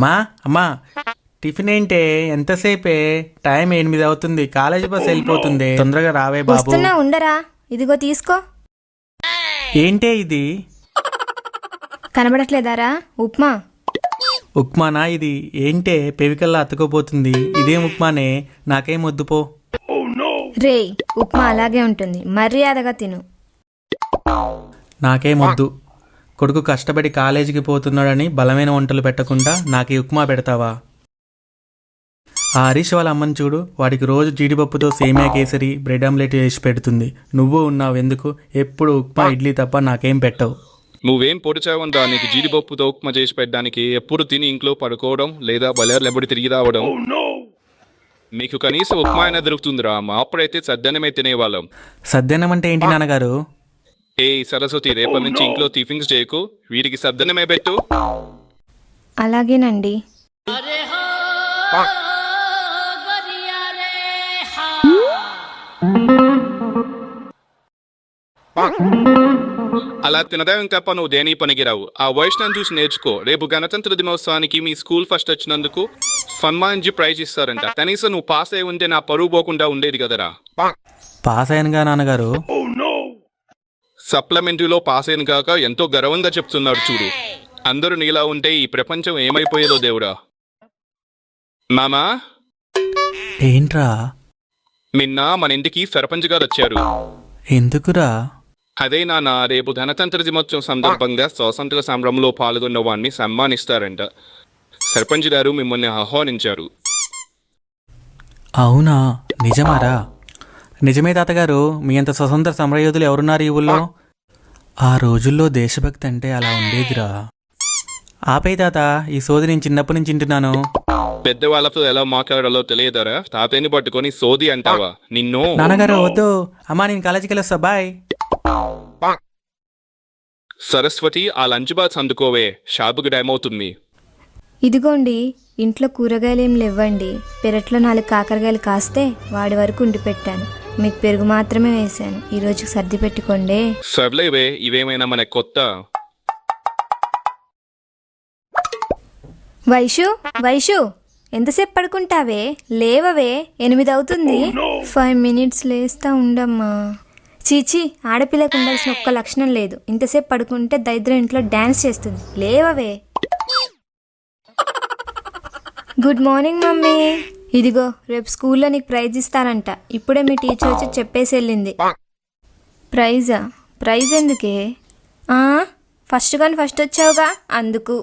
అమ్మా అమ్మా టిఫిన్ ఏంటే? ఎంతసేపే? టైం 8 అవుతుంది. కాలేజీ బస్ వెళ్ళిపోతుంది. తొందరగా రావే బాబు. వస్తున్నా, ఉండరా. ఇదిగో తీసుకో. ఏంటే ఇది? కనబడట్లేదారా? ఉప్మా. ఉప్మానా ఇది? ఏంటే పెవికల్లా అతుకోపోతుంది. ఇదేం ఉప్మానే? నాకేం వద్దు పో. రేయ్, ఉప్మా అలాగే ఉంటుంది, మర్యాదగా తిను. నాకేం వద్దు. కొడుకు కష్టపడి కాలేజీకి పోతున్నాడని బలమైన వంటలు పెట్టకుండా నాకు ఈ ఉప్మా పెడతావా? ఆ హరీష్ వాళ్ళ అమ్మని చూడు, వాడికి రోజు జీడిపప్పుతో సేమియా కేసరి, బ్రెడ్ ఆమ్లెట్ వేసి పెడుతుంది. నువ్వు ఉన్నావు ఎందుకు? ఎప్పుడు ఉప్మా ఇడ్లీ తప్ప నాకేం పెట్టవు. నువ్వేం పొడిచావందా నీకు జీడిపప్పుతో ఉప్మా చేసి పెట్టడానికి? ఎప్పుడు తిని ఇంట్లో పడుకోవడం లేదా బలేర్లెబడి తిరిగి రావడం. మీకు కనీసం ఉప్మా అయినా దొరుకుతుందిరా. మా అప్పుడైతే సద్దనమే తినేవాళ్ళం. సద్దన్నం అంటే ఏంటి నాన్నగారు? ఏ సరస్వతి, రేపటి నుంచి ఇంట్లో టిఫిన్స్ చేయకు, వీడికి సద్దనమే పెట్టు. అలాగేనండి. అలా తినడం తప్ప నువ్వు దేని పనికిరావు. ఆ వైష్ణవం చూసి నేర్చుకో. రేపు గణతంత్ర దినోత్సవానికి మీ స్కూల్ ఫస్ట్ వచ్చినందుకు సన్మానించి ప్రైజ్ ఇస్తారంట. కనీసం నువ్వు పాస్ అయి ఉంటే నా పరువు పోకుండా ఉండేది కదరా. పాస్ అయ్యానుగా నాన్నగారు. సప్లిమెంటరీలో పాస్ అయిన కాక ఎంతో గర్వంగా చెప్తున్నాడు చూడు. అందరూ నీలా ఉంటే ఈ ప్రపంచం ఏమైపోయేదో దేవుడా. మామా, ఏంట్రా? నిన్న మన ఇంటికి సర్పంచ్ గారు వచ్చారు. ఎందుకురా? అదే నాన్న, రేపు గణతంత్ర దినోత్సవం సందర్భంగా స్వాతంత్ర సంబరంలో పాల్గొన్న వాడిని సన్మానిస్తారంట. సర్పంచ్ గారు మిమ్మల్ని ఆహ్వానించారు. అవునా? నిజమారా? నిజమే తాతగారు. మీ అంత స్వతంత్ర సమరయోధులు ఎవరున్నారు ఈ ఊళ్ళో? ఆ రోజుల్లో దేశభక్తి అంటే అలా ఉండేదిరా. ఆపే తాత, ఈ సోది నేను చిన్నప్పటి నుంచి వింటున్నాను. పెద్దవాళ్ళతో ఎలా మాట్లాడాలో తెలియదరా? తాతయ్యని పట్టుకొని సోది అంటావా? నిన్ను. నాన్నగారు వద్దు. అమ్మా నేను కాలేజీకి వెళ్ళొస్తా, బాయ్. సరస్వతి, ఆ లంచ్ బాక్స్ అందుకోవే, షాపుకి టైం అవుతుంది. ఇదిగోండి, ఇంట్లో కూరగాయలు ఏం లేవ్వండి. పెరట్లో 4 కాకరకాయలు కాస్తే వాడి వరకు ఉండి పెట్టాను. మీకు పెరుగు మాత్రమే వేశాను. ఈ రోజుకి సర్ది పెట్టుకోండి. సర్లేవే, ఇవేమైనా మన కొత్త. వైషు, వైషు, ఎంతసేపు పడుకుంటావే? లేవవే, 8 అవుతుంది. 5 మినిట్స్ లేస్తా ఉండమ్మా. చీచి, ఆడపిల్లకు ఉండాల్సిన ఒక్క లక్షణం లేదు. ఇంతసేపు పడుకుంటే దరిద్రం ఇంట్లో డాన్స్ చేస్తుంది. లేవవే. Good morning mummy. ఇదిగో, రేపు స్కూల్లో నీకు ప్రైజ్ ఇస్తారంట. ఇప్పుడే మీ టీచర్ వచ్చి చెప్పేసి వెళ్ళింది. ప్రైజా? ప్రైజ్ ఎందుకే? ఫస్ట్ కానీ ఫస్ట్ వచ్చావుగా, అందుకు.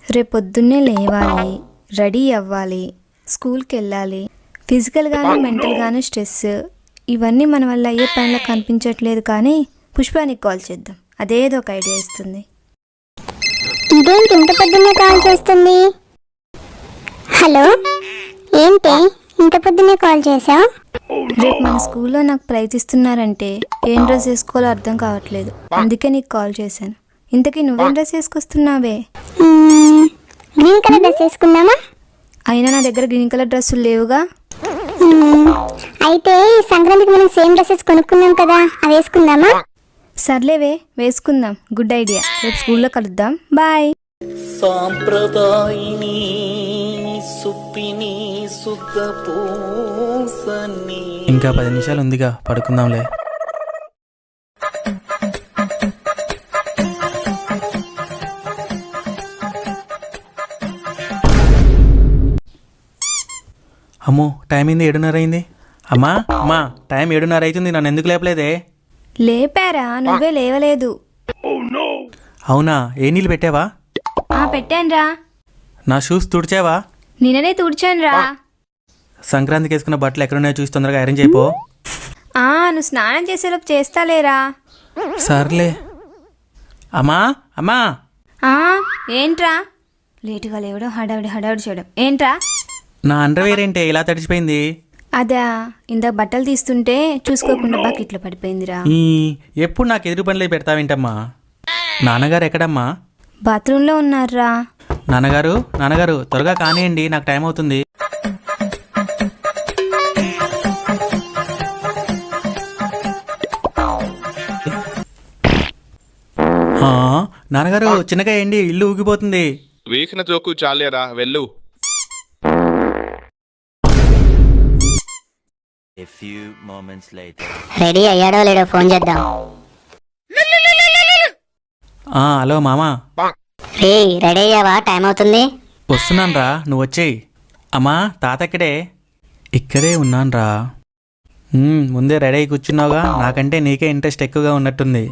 రేపు పొద్దున్నే లేవాలి, రెడీ అవ్వాలి, స్కూల్కి వెళ్ళాలి. ఫిజికల్గాను మెంటల్గాను స్ట్రెస్, ఇవన్నీ మన వల్ల అయ్యే పనిలో కనిపించట్లేదు. కానీ పుష్పానికి కాల్ చేద్దాం, అదేదో ఒక ఐడియా ఇస్తుంది. ఇదేంటి ఇంత పొద్దున్నే కాల్ చేస్తుంది? హలో, ఏంటి ఇంత పొద్దున్నే కాల్ చేసావు? రేపు మన స్కూల్లో నాకు ప్రైజ్ ఇస్తున్నారంటే ఏం డ్రెస్ వేసుకోవాలో అర్థం కావట్లేదు. అందుకే నీకు కాల్ చేశాను. ఇంతకీ నువ్వేం డ్రెస్ వేసుకొస్తున్నావే? గ్రీన్ కలర్ డ్రెస్ వేసుకుందామా? అయినా నా దగ్గర గ్రీన్ కలర్ డ్రెస్సులు లేవుగా. అయితే ఈ సంక్రాంతికి మనం సేమ్ డ్రెస్సెస్ కొనుక్కున్నాం కదా, అవి వేసుకుందామా? సర్లేవే, వేసుకుందాం. Good idea. రేపు స్కూల్లో కలుద్దాం. బాయ్. సాంప్రదాయిని సుప్పిని సుఖపూసని. ఇంకా 10 నిమిషాలు ఉందిగా, పడుకుందాంలే. అమ్మో, టైం అయింది, 7:30 అయింది. అమ్మా అమ్మా, టైం 7:30 అవుతుంది. నన్ను ఎందుకు లేపలేదే? లేపారా? నువ్వే లేవలేదు. అవునా? ఏ నీళ్ళు పెట్టావా? పెట్టానురా. నా షూస్ తుడిచావా? నిన్ననే తుడిచానురా. సంక్రాంతికి వేసుకున్న బట్టలు ఎక్కడున్నాయో చూసి తొందరగా ఐరన్ చేయపో. నువ్వు స్నానం చేసేలోపు చేస్తాలేరా. సర్లే. అమ్మా అమ్మా. ఏంట్రా? లేటుగా లేవడం, హడావిడి హడావిడి చేయడం ఏంట్రా? నా అండర్వేర్ ఏంటే ఇలా తడిచిపోయింది? అదా, ఇందాక బట్టలు తీస్తుంటే చూసుకోకుండా బకెట్లో పడిపోయిందిరా. ఎప్పుడు నాకు ఎదురు పనులే పెడతావేంటమ్మా? నాన్నగారు ఎక్కడమ్మా? బాత్రూంలో ఉన్నారా. నాన్నగారు నాన్నగారు త్వరగా కానివ్వండి, నాకు టైం అవుతుంది. నాన్నగారు చిన్నగా ఏంటి, ఇల్లు ఊగిపోతుంది. వేసిన జోకు చాలేరా వెళ్ళు. A few moments later. Ready అయ్యాడో లేడో ఫోన్ చేద్దాం. హలో మామా, రే రెడీ అయ్యావా? టైం అవుతుంది. వస్తున్నాన్రా, నువ్వు వచ్చేయి. అమ్మా తాత ఎక్కడే? ఇక్కడే ఉన్నాన్రా. ముందే రెడీ అయి కూర్చున్నావుగా, నాకంటే నీకే ఇంట్రెస్ట్ ఎక్కువగా ఉన్నట్టుంది.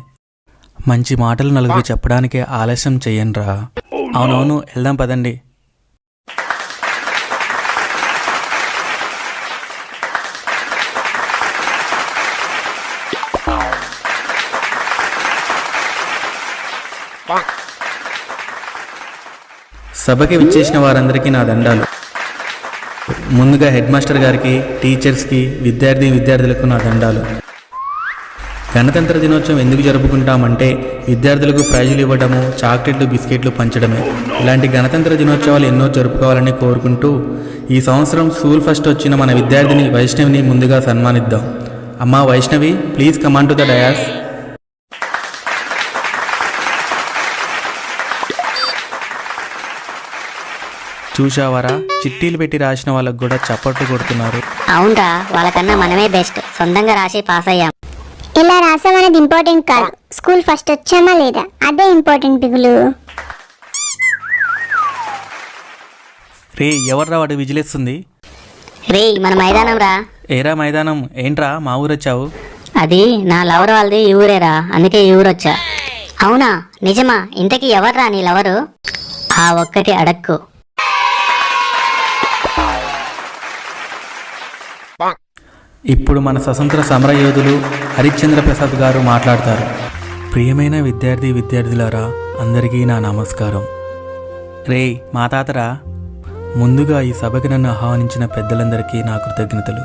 మంచి మాటలు నలుగురు చెప్పడానికి ఆలస్యం చెయ్యనురా. అవునవును, వెళ్దాం పదండి. సభకి విచ్చేసిన వారందరికీ నా దండాలు. ముందుగా హెడ్ మాస్టర్ గారికి, టీచర్స్కి, విద్యార్థులకు నా దండాలు. గణతంత్ర దినోత్సవం ఎందుకు జరుపుకుంటామంటే విద్యార్థులకు ప్రైజులు ఇవ్వడము, చాక్లెట్లు, బిస్కెట్లు పంచడమే. ఇలాంటి గణతంత్ర దినోత్సవాలు ఎన్నో జరుపుకోవాలని కోరుకుంటూ ఈ సంవత్సరం స్కూల్ ఫస్ట్ వచ్చిన మన విద్యార్థిని వైష్ణవిని ముందుగా సన్మానిద్దాం. అమ్మా Vaishnavi, please come on to the dais. చూశావారా, చిట్టీలు పెట్టి రాసిన వాళ్ళకు కూడా చప్పట్లు కొడుతున్నారు. అవునరా, వాళ్ళకన్నా మనమే బెస్ట్. సొంతంగా రాసి పాస్ అయ్యాం. ఇలా రాసామనేది ఇంపార్టెంట్ కాదు, స్కూల్ ఫస్ట్ వచ్చామా లేదా అదే ఇంపార్టెంట్ పిగులు. రే ఎవర్రా వాడు విజిలేస్తుంది? రే మన మైదానం రా. ఏరా మైదానం, ఏంట్రా మా ఊరొచ్చావు? అది నా లవర్ వాళ్ళది ఈ ఊరేరా, అందుకే ఈ ఊరొచ్చా. అవునా, నిజమా? ఇంతకీ ఎవర్రా నీ లవరు? ఆ ఒక్కటి అడక్కు. ఇప్పుడు మన స్వతంత్ర సమరయోధులు హరిశ్చంద్ర ప్రసాద్ గారు మాట్లాడతారు. ప్రియమైన విద్యార్థులారా, అందరికీ నా నమస్కారం. రేయ్ మా తాతరా, ముందుగా ఈ సభకి నన్ను ఆహ్వానించిన పెద్దలందరికీ నా కృతజ్ఞతలు.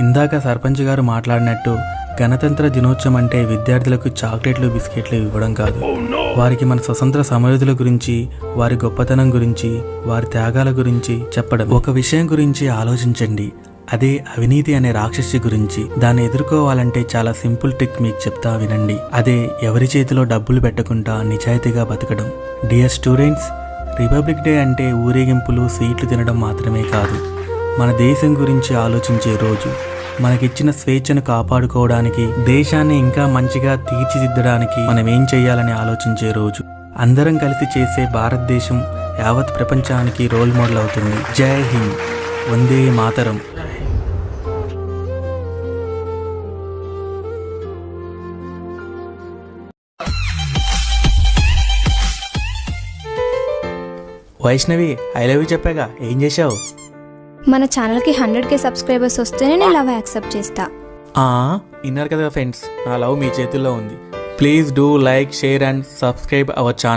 ఇందాక సర్పంచ్ గారు మాట్లాడినట్టు గణతంత్ర దినోత్సవం అంటే విద్యార్థులకు చాక్లెట్లు, బిస్కెట్లు ఇవ్వడం కాదు. వారికి మన స్వతంత్ర సమరయోధుల గురించి, వారి గొప్పతనం గురించి, వారి త్యాగాల గురించి చెప్పడం. ఒక విషయం గురించి ఆలోచించండి, అదే అవినీతి అనే రాక్షసి గురించి. దాన్ని ఎదుర్కోవాలంటే చాలా సింపుల్ ట్రిక్ మీకు చెప్తా వినండి. అదే ఎవరి చేతిలో డబ్బులు పెట్టకుండా నిజాయితీగా బతకడం. డియర్ స్టూడెంట్స్, రిపబ్లిక్ డే అంటే ఊరేగింపులు, స్వీట్లు తినడం మాత్రమే కాదు. మన దేశం గురించి ఆలోచించే రోజు. మనకిచ్చిన స్వేచ్ఛను కాపాడుకోవడానికి, దేశాన్ని ఇంకా మంచిగా తీర్చిదిద్దడానికి మనం ఏం చేయాలని ఆలోచించే రోజు. అందరం కలిసి చేసే భారతదేశం యావత్ ప్రపంచానికి రోల్ మోడల్ అవుతుంది. జై Hind, Vande Mataram. Vaishnavi, I love you చెప్పాగా, ఏం చేశావు? మన ఛానల్కి 100K సబ్స్క్రైబర్స్ వస్తేనే నేను లవ్ యాక్సెప్ట్ చేస్తా. విన్నారు కదా ఫ్రెండ్స్, నా లవ్ మీ చేతుల్లో ఉంది. Please do like, share and subscribe our channel.